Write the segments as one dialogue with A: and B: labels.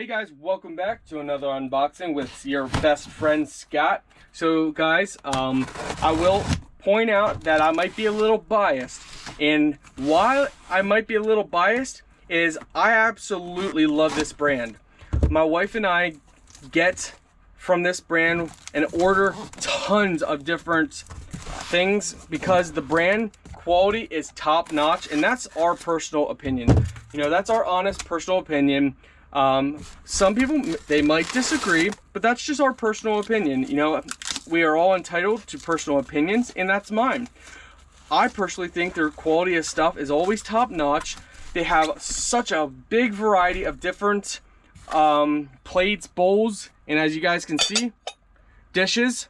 A: Hey guys, welcome back to another unboxing with your best friend Scott. So guys, I will point out that I might be a little biased, and why I might be a little biased is I absolutely love this brand. My wife and I get from this brand and order tons of different things because the brand quality is top notch, and that's our personal opinion. You know, that's our honest personal opinion. Some people, they might disagree, but that's just our personal opinion. You know, we are all entitled to personal opinions, and that's mine. I personally think their quality of stuff is always top notch. They have such a big variety of different plates, bowls, and as you guys can see, dishes.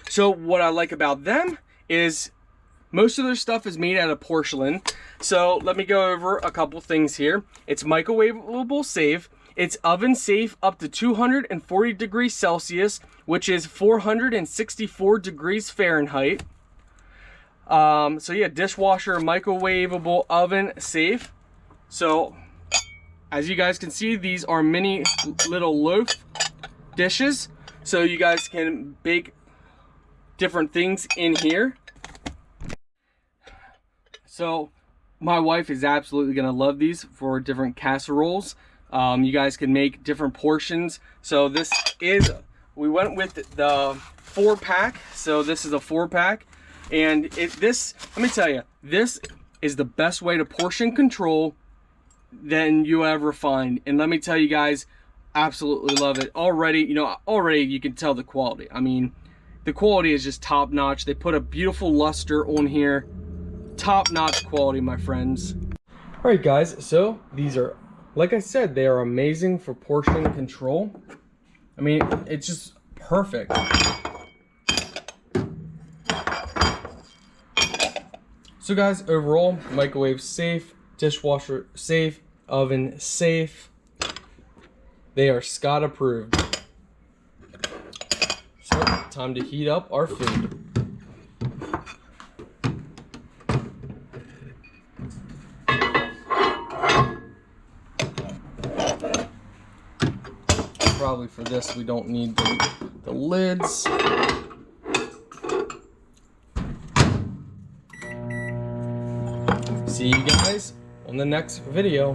A: So what I like about them is most of their stuff is made out of porcelain. So let me go over a couple things here. It's microwavable safe. It's oven safe up to 240 degrees Celsius, which is 464 degrees Fahrenheit. So yeah, dishwasher, microwavable oven safe. So as you guys can see, these are mini little loaf dishes. So you guys can bake different things in here. So my wife is absolutely gonna love these for different casseroles. You guys can make different portions. So this is, we went with the 4-pack. So this is a 4-pack, and this, let me tell you, this is the best way to portion control than you ever find. And let me tell you guys, absolutely love it. Already, you know, you can tell the quality. I mean, the quality is just top notch. They put a beautiful luster on here. Top-notch quality, my friends. All right guys, so these are, like I said, they are amazing for portion control. I mean, it's just perfect. So guys, overall, microwave safe, dishwasher safe, oven safe. They are Scott approved. So time to heat up our food. Probably for this we don't need the lids. See you guys on the next video.